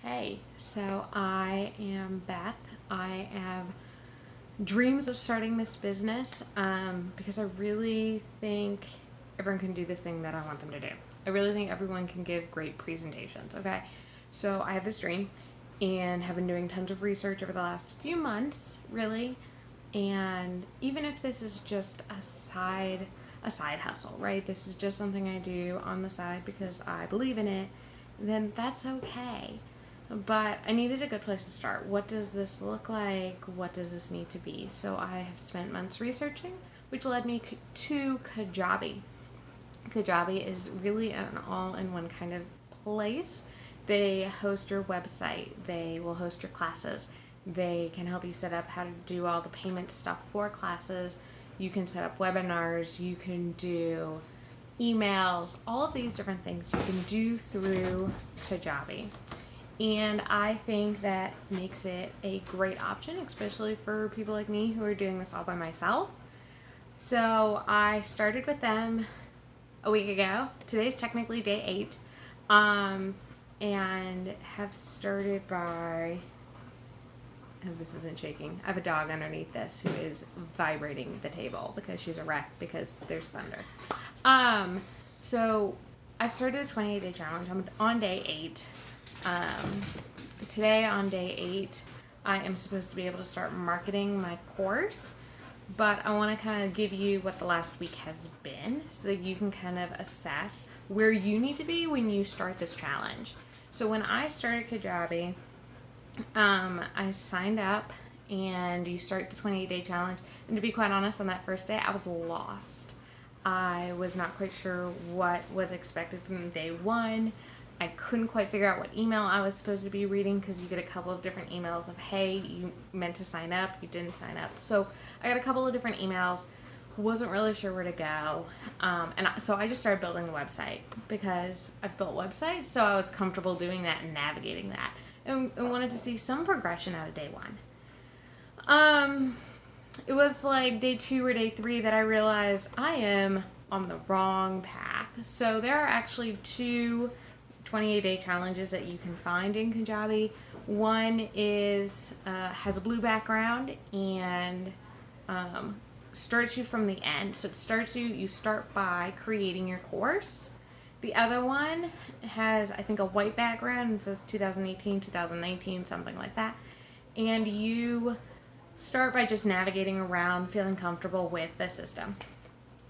Hey, so I am Beth. I have dreams of starting this business because I really think everyone can do this thing that I want them to do. I really think everyone can give great presentations, okay? So I have this dream and have been doing tons of research over the last few months, really. And even if this is just a side hustle, right? This is just something I do on the side because I believe in it, then that's okay. But I needed a good place to start. What does this look like? What does this need to be? So I have spent months researching, which led me to Kajabi. Kajabi is really an all-in-one kind of place. They host your website. They will host your classes. They can help you set up how to do all the payment stuff for classes. You can set up webinars. You can do emails. All of these different things you can do through Kajabi. And I think that makes it a great option, especially for people like me who are doing this all by myself. So I started with them a week ago. Today's technically day 8. And have started by, oh, this isn't shaking. I have a dog underneath this who is vibrating the table because she's a wreck because there's thunder. So I started the 28-day challenge. I'm on day 8. Today on day 8, I am supposed to be able to start marketing my course, but I want to kind of give you what the last week has been so that you can kind of assess where you need to be when you start this challenge. So when I started Kajabi, I signed up and you start the 28-day challenge, and to be quite honest, on that first day, I was lost. I was not quite sure what was expected from day 1. I couldn't quite figure out what email I was supposed to be reading because you get a couple of different emails of, hey, you meant to sign up, you didn't sign up. So I got a couple of different emails, wasn't really sure where to go. So I just started building the website because I've built websites, so I was comfortable doing that and navigating that. And wanted to see some progression out of day 1. It was like day 2 or day 3 that I realized I am on the wrong path. So there are actually 2 28-day challenges that you can find in Kajabi. One is has a blue background and starts you from the end. So it starts you start by creating your course. The other one has, I think, a white background and says 2018, 2019, something like that. And you start by just navigating around, feeling comfortable with the system.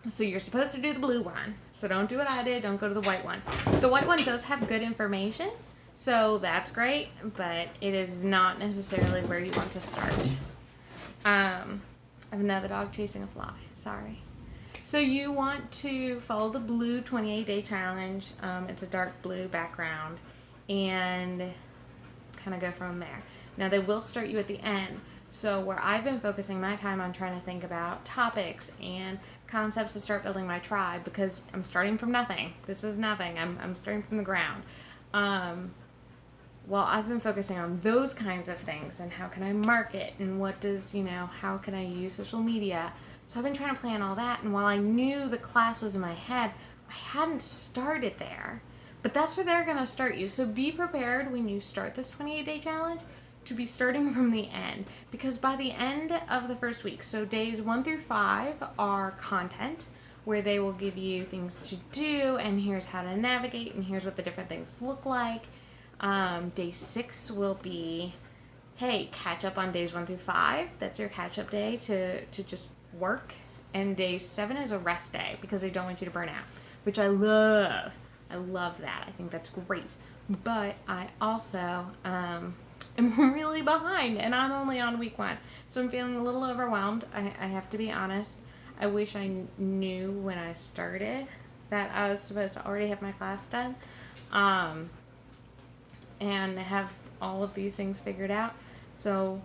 So you're supposed to do the blue one. So don't do what I did. Don't go to the white one. The white one does have good information, so that's great, but it is not necessarily where you want to start. I have another dog chasing a fly. Sorry. So you want to follow the blue 28-day challenge. It's a dark blue background, and kind of go from there. Now they will start you at the end. So where I've been focusing my time on trying to think about topics and concepts to start building my tribe, because I'm starting from nothing. This is nothing. I'm starting from the ground. Well, I've been focusing on those kinds of things and how can I market and how can I use social media. So I've been trying to plan all that, and while I knew the class was in my head, I hadn't started there. But that's where they're going to start you. So be prepared when you start this 28-day challenge to be starting from the end, because by the end of the first week, so days 1 through 5 are content where they will give you things to do and here's how to navigate and here's what the different things look like. Day 6 will be, hey, catch up on days 1 through 5. That's your catch up day to just work. And day 7 is a rest day because they don't want you to burn out, which I love. I love that. I think that's great. But I also am really behind, and I'm only on week 1. So I'm feeling a little overwhelmed. I have to be honest. I wish I knew when I started that I was supposed to already have my class done and have all of these things figured out. So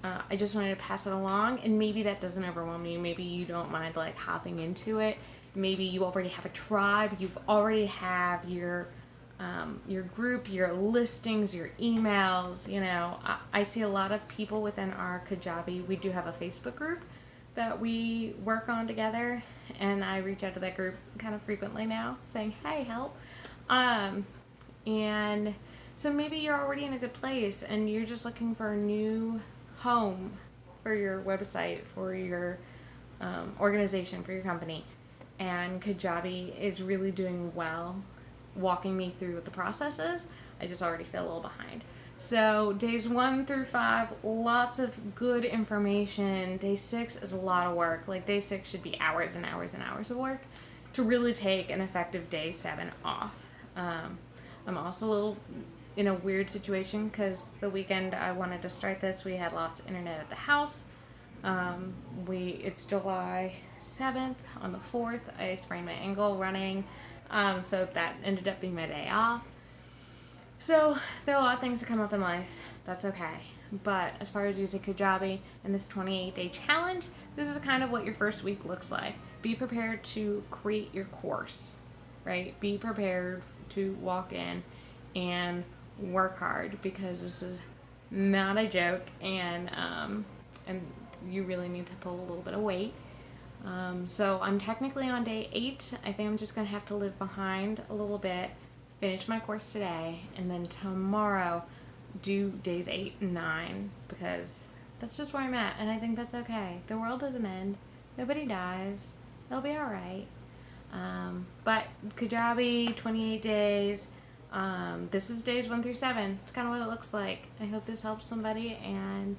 I just wanted to pass it along, and maybe that doesn't overwhelm you. Maybe you don't mind like hopping into it. Maybe you already have a tribe. You've already have your group, your listings, your emails. I see a lot of people within our Kajabi. We do have a Facebook group that we work on together, and I reach out to that group kind of frequently now saying, hey, help. And So maybe you're already in a good place and you're just looking for a new home for your website, for your organization, for your company. And Kajabi is really doing well walking me through what the process is. I just already feel a little behind. So days 1 through 5, lots of good information. Day 6 is a lot of work. Like day 6 should be hours and hours and hours of work to really take an effective day 7 off. I'm also a little in a weird situation because the weekend I wanted to start this, we had lost internet at the house. It's July 7th. On the 4th, I sprained my ankle running, so that ended up being my day off. So there are a lot of things that come up in life. That's okay. But as far as using Kajabi and this 28-day challenge, this is kind of what your first week looks like. Be prepared to create your course, right? Be prepared to walk in and work hard because this is not a joke, and you really need to pull a little bit of weight. So I'm technically on day 8. I think I'm just going to have to live behind a little bit, finish my course today, and then tomorrow do days 8 and 9 because that's just where I'm at, and I think that's okay. The world doesn't end. Nobody dies. They'll be alright. But Kajabi, 28 days. This is days 1 through 7. It's kind of what it looks like. I hope this helps somebody, and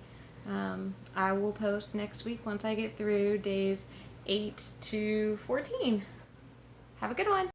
I will post next week once I get through days 8 to 14. Have a good one.